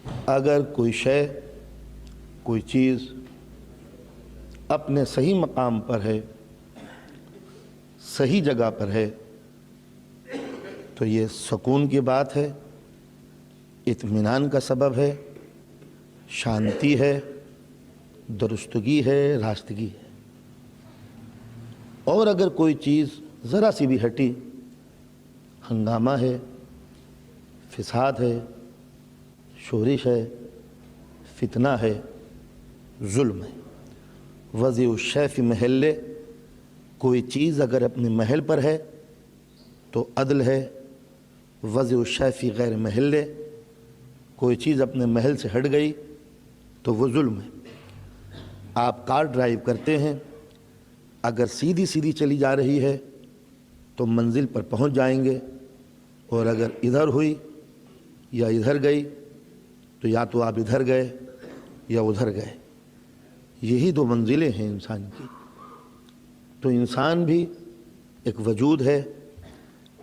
اگر کوئی شے کوئی چیز اپنے صحیح مقام پر ہے، صحیح جگہ پر ہے، تو یہ سکون کی بات ہے، اطمینان کا سبب ہے، شانتی ہے، درستگی ہے، راستگی ہے۔ اور اگر کوئی چیز ذرا سی بھی ہٹی، ہنگامہ ہے، فساد ہے، شورش ہے، فتنہ ہے، ظلم ہے۔ وضع الشیء فی محلہ، کوئی چیز اگر اپنے محل پر ہے تو عدل ہے۔ وضع الشیء فی غیر محلہ، کوئی چیز اپنے محل سے ہٹ گئی تو وہ ظلم ہے۔ آپ کار ڈرائیو کرتے ہیں، اگر سیدھی سیدھی چلی جا رہی ہے تو منزل پر پہنچ جائیں گے، اور اگر ادھر ہوئی یا ادھر گئی تو یا تو آپ ادھر گئے یا ادھر گئے۔ یہی دو منزلیں ہیں انسان کی۔ تو انسان بھی ایک وجود ہے،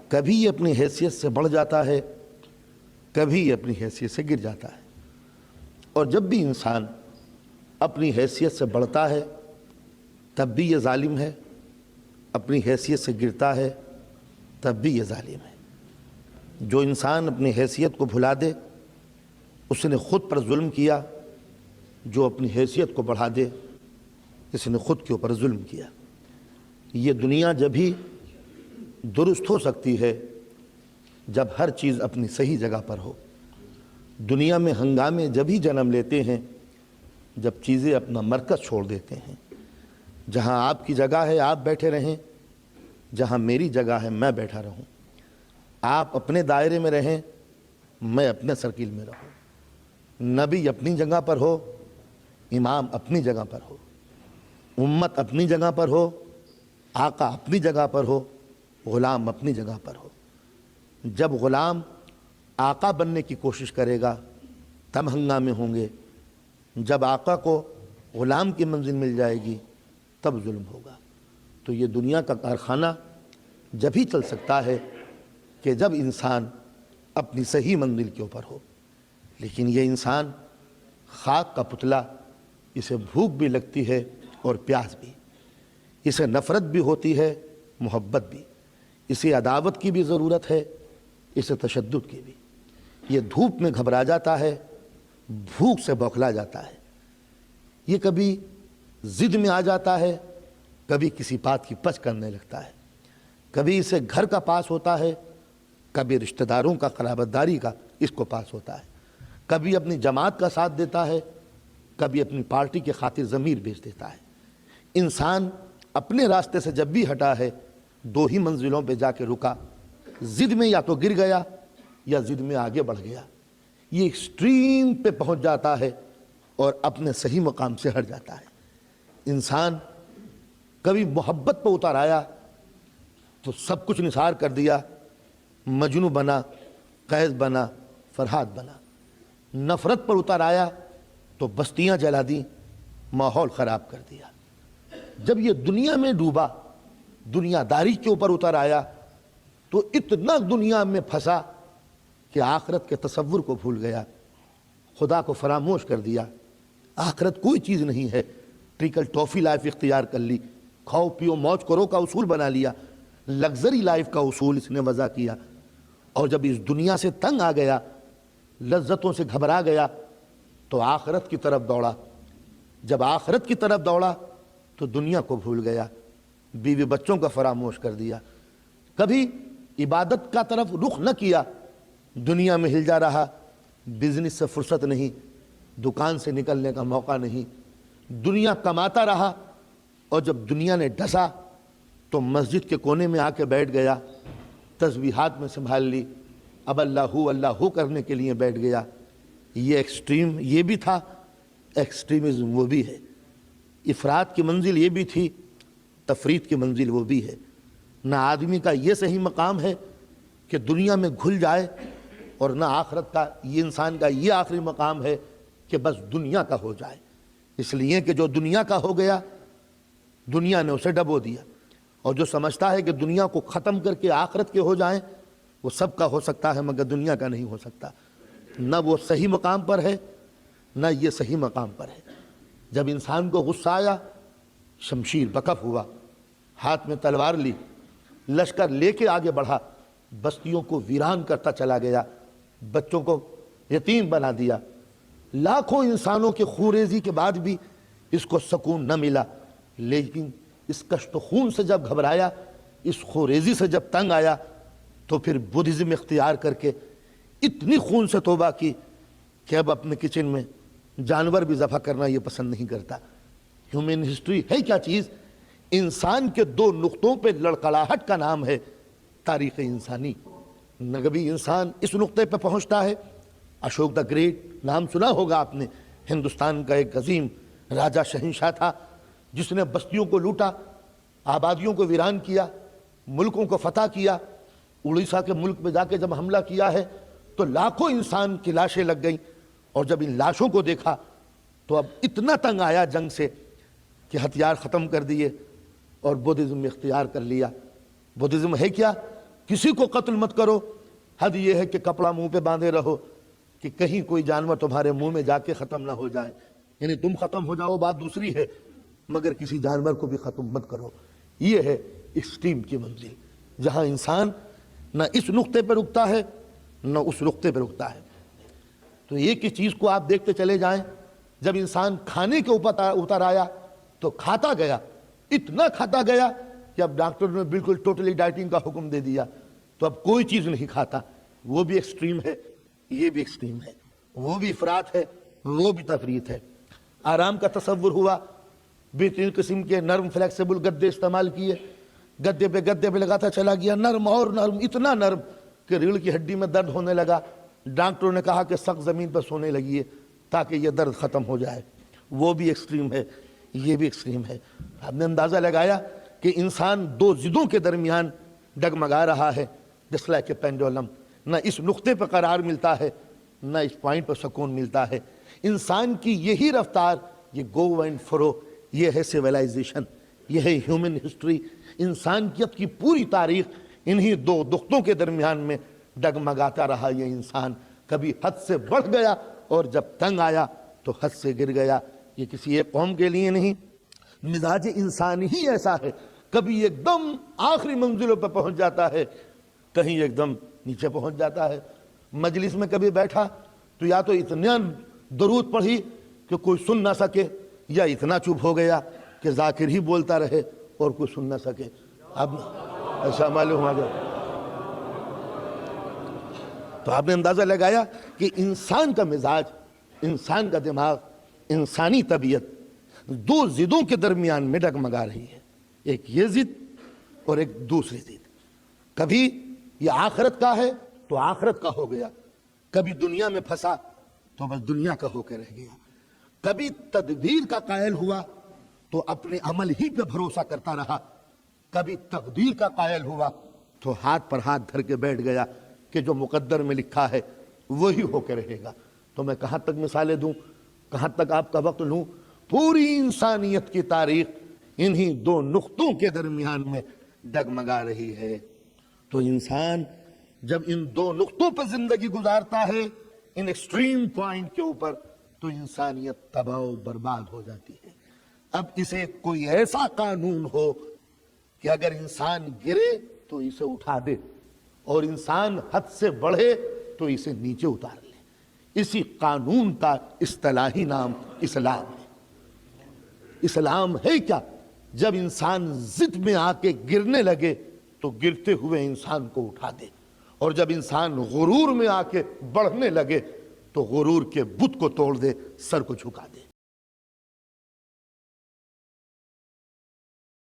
کبھی یہ اپنی حیثیت سے بڑھ جاتا ہے، کبھی یہ اپنی حیثیت سے گر جاتا ہے۔ اور جب بھی انسان اپنی حیثیت سے بڑھتا ہے تب بھی یہ ظالم ہے، اپنی حیثیت سے گرتا ہے تب بھی یہ ظالم ہے۔ جو انسان اپنی حیثیت کو بھلا دے اس نے خود پر ظلم کیا، جو اپنی حیثیت کو بڑھا دے اس نے خود کے اوپر ظلم کیا۔ یہ دنیا جب ہی درست ہو سکتی ہے جب ہر چیز اپنی صحیح جگہ پر ہو۔ دنیا میں ہنگامے جب ہی جنم لیتے ہیں جب چیزیں اپنا مرکز چھوڑ دیتے ہیں۔ جہاں آپ کی جگہ ہے آپ بیٹھے رہیں، جہاں میری جگہ ہے میں بیٹھا رہوں۔ آپ اپنے دائرے میں رہیں، میں اپنے سرکل میں رہوں۔ نبی اپنی جگہ پر ہو، امام اپنی جگہ پر ہو، امت اپنی جگہ پر ہو، آقا اپنی جگہ پر ہو، غلام اپنی جگہ پر ہو۔ جب غلام آقا بننے کی کوشش کرے گا تب ہنگامے ہوں گے، جب آقا کو غلام کی منزل مل جائے گی تب ظلم ہوگا۔ تو یہ دنیا کا کارخانہ جب ہی چل سکتا ہے کہ جب انسان اپنی صحیح منزل کے اوپر ہو۔ لیکن یہ انسان خاک کا پتلا، اسے بھوک بھی لگتی ہے اور پیاس بھی، اسے نفرت بھی ہوتی ہے، محبت بھی، اسے عداوت کی بھی ضرورت ہے، اسے تشدد کی بھی۔ یہ دھوپ میں گھبرا جاتا ہے، بھوک سے بوکھلا جاتا ہے، یہ کبھی ضد میں آ جاتا ہے، کبھی کسی بات کی پچ کرنے لگتا ہے، کبھی اسے گھر کا پاس ہوتا ہے، کبھی رشتہ داروں کا قرابت داری کا اس کو پاس ہوتا ہے، کبھی اپنی جماعت کا ساتھ دیتا ہے، کبھی اپنی پارٹی کی خاطر ضمیر بیچ دیتا ہے۔ انسان اپنے راستے سے جب بھی ہٹا ہے دو ہی منزلوں پہ جا کے رکا، ضد میں یا تو گر گیا یا ضد میں آگے بڑھ گیا۔ یہ ایکسٹریم پہ پہنچ جاتا ہے اور اپنے صحیح مقام سے ہٹ جاتا ہے۔ انسان کبھی محبت پہ اتر آیا تو سب کچھ نثار کر دیا، مجنو بنا، قیس بنا، فرہاد بنا۔ نفرت پر اتر آیا تو بستیاں جلا دیں، ماحول خراب کر دیا۔ جب یہ دنیا میں ڈوبا، دنیا داری کے اوپر اتر آیا تو اتنا دنیا میں پھنسا کہ آخرت کے تصور کو بھول گیا، خدا کو فراموش کر دیا۔ آخرت کوئی چیز نہیں ہے، ٹریکل ٹافی لائف اختیار کر لی، کھاؤ پیو موج کرو کا اصول بنا لیا، لگزری لائف کا اصول اس نے وضع کیا۔ اور جب اس دنیا سے تنگ آ گیا، لذتوں سے گھبرا گیا تو آخرت کی طرف دوڑا۔ جب آخرت کی طرف دوڑا تو دنیا کو بھول گیا، بیوی بچوں کا فراموش کر دیا، کبھی عبادت کا طرف رخ نہ کیا، دنیا میں ہل جا رہا، بزنس سے فرصت نہیں، دکان سے نکلنے کا موقع نہیں، دنیا کماتا رہا، اور جب دنیا نے ڈسا تو مسجد کے کونے میں آ کے بیٹھ گیا، تسبیحات میں سنبھال لی، اب اللہ کرنے کے لیے بیٹھ گیا۔ یہ ایکسٹریم یہ بھی تھا، ایکسٹریمزم وہ بھی ہے۔ افراد کی منزل یہ بھی تھی، تفرید کی منزل وہ بھی ہے۔ نہ آدمی کا یہ صحیح مقام ہے کہ دنیا میں گھل جائے، اور نہ آخرت کا یہ انسان کا یہ آخری مقام ہے کہ بس دنیا کا ہو جائے۔ اس لیے کہ جو دنیا کا ہو گیا دنیا نے اسے ڈبو دیا، اور جو سمجھتا ہے کہ دنیا کو ختم کر کے آخرت کے ہو جائیں وہ سب کا ہو سکتا ہے مگر دنیا کا نہیں ہو سکتا۔ نہ وہ صحیح مقام پر ہے نہ یہ صحیح مقام پر ہے۔ جب انسان کو غصہ آیا، شمشیر بکف ہوا، ہاتھ میں تلوار لی، لشکر لے کے آگے بڑھا، بستیوں کو ویران کرتا چلا گیا، بچوں کو یتیم بنا دیا۔ لاکھوں انسانوں کے خوریزی کے بعد بھی اس کو سکون نہ ملا، لیکن اس کشت و خون سے جب گھبرایا، اس خوریزی سے جب تنگ آیا، تو پھر بدھزم اختیار کر کے اتنی خون سے توبہ کی کہ اب اپنے کچن میں جانور بھی ذبح کرنا یہ پسند نہیں کرتا۔ ہیومن ہسٹری ہے کیا چیز؟ انسان کے دو نقطوں پہ لڑکڑاہٹ کا نام ہے تاریخ انسانی۔ کبھی انسان اس نقطے پہ پہنچتا ہے، اشوک دا گریٹ نام سنا ہوگا آپ نے، ہندوستان کا ایک عظیم راجہ شہنشاہ تھا جس نے بستیوں کو لوٹا، آبادیوں کو ویران کیا، ملکوں کو فتح کیا۔ اڑیسہ کے ملک میں جا کے جب حملہ کیا ہے تو لاکھوں انسان کی لاشیں لگ گئیں، اور جب ان لاشوں کو دیکھا تو اب اتنا تنگ آیا جنگ سے کہ ہتھیار ختم کر دیے اور بدھزم اختیار کر لیا۔ بدھزم ہے کیا؟ کسی کو قتل مت کرو، حد یہ ہے کہ کپڑا منہ پہ باندھے رہو کہ کہیں کوئی جانور تمہارے منہ میں جا کے ختم نہ ہو جائے، یعنی تم ختم ہو جاؤ بات دوسری ہے، مگر کسی جانور کو بھی ختم مت کرو۔ یہ ہے ایکسٹریم کی منزل، جہاں انسان نہ اس نقطے پہ رکتا ہے نہ اس نقطے پہ رکتا ہے۔ تو ایک ہی چیز کو آپ دیکھتے چلے جائیں، جب انسان کھانے کے اوپر اتر آیا تو کھاتا گیا، اتنا کھاتا گیا کہ اب ڈاکٹر نے بالکل ٹوٹلی ڈائٹنگ کا حکم دے دیا، تو اب کوئی چیز نہیں کھاتا۔ وہ بھی ایکسٹریم ہے، یہ بھی ایکسٹریم ہے، وہ بھی افراط ہے، وہ بھی تفریط ہے۔ آرام کا تصور ہوا، بہترین قسم کے نرم فلیکسیبل گدے استعمال کیے، گدے پہ لگاتا چلا گیا، نرم اور نرم، اتنا نرم کہ ریڑھ کی ہڈی میں درد ہونے لگا۔ ڈاکٹروں نے کہا کہ سخت زمین پر سونے لگیے تاکہ یہ درد ختم ہو جائے۔ وہ بھی ایکسٹریم ہے، یہ بھی ایکسٹریم ہے۔ آپ نے اندازہ لگایا کہ انسان دو ضدوں کے درمیان ڈگمگا رہا ہے، جس لائک پینڈولم، نہ اس نقطے پر قرار ملتا ہے نہ اس پوائنٹ پر سکون ملتا ہے۔ انسان کی یہی رفتار، یہ گو اینڈ فرو، یہ ہے سیولائزیشن، یہ ہے ہیومن ہسٹری۔ انسانیت کی پوری تاریخ انہی دو نقطوں کے درمیان میں ڈگمگاتا رہا یہ انسان۔ کبھی حد سے بڑھ گیا اور جب تنگ آیا تو حد سے گر گیا۔ یہ کسی ایک قوم کے لیے نہیں، مزاج انسانی ہی ایسا ہے، کبھی ایک دم آخری منزلوں پہ پہنچ جاتا ہے، کہیں ایک دم نیچے پہنچ جاتا ہے۔ مجلس میں کبھی بیٹھا تو یا تو اتنا درود پڑھی کہ کوئی سن نہ سکے، یا اتنا چپ ہو گیا کہ ذاکر ہی بولتا رہے اور کوئی سن نہ سکے۔ اب ایسا معلوم ہوا گیا۔ تو آپ نے اندازہ لگایا کہ انسان کا مزاج، انسان کا دماغ، انسانی طبیعت دو ضدوں کے درمیان میں ڈگمگا رہی ہے، ایک یہ ضد اور ایک دوسری ضد۔ کبھی یہ آخرت کا ہے تو آخرت کا ہو گیا، کبھی دنیا میں پھنسا تو بس دنیا کا ہو کے رہ گیا، کبھی تدبیر کا قائل ہوا تو اپنے عمل ہی پہ بھروسہ کرتا رہا، کبھی تقدیر کا قائل ہوا تو ہاتھ پر ہاتھ دھر کے بیٹھ گیا کہ جو مقدر میں لکھا ہے وہی ہو کے رہے گا۔ تو میں کہاں تک مثالیں دوں، کہاں تک آپ کا وقت لوں؟ پوری انسانیت کی تاریخ انہی دو نقطوں کے درمیان میں ڈگمگا رہی ہے۔ تو انسان جب ان دو نقطوں پر زندگی گزارتا ہے، ان ایکسٹریم پوائنٹ کے اوپر، تو انسانیت تباہ و برباد ہو جاتی ہے۔ اب اسے کوئی ایسا قانون ہو کہ اگر انسان گرے تو اسے اٹھا دے، اور انسان حد سے بڑھے تو اسے نیچے اتار لے۔ اسی قانون کا اصطلاحی نام اسلام ہے۔ اسلام ہے کیا؟ جب انسان ضد میں آ کے گرنے لگے تو گرتے ہوئے انسان کو اٹھا دے، اور جب انسان غرور میں آ کے بڑھنے لگے تو غرور کے بت کو توڑ دے، سر کو جھکا دے۔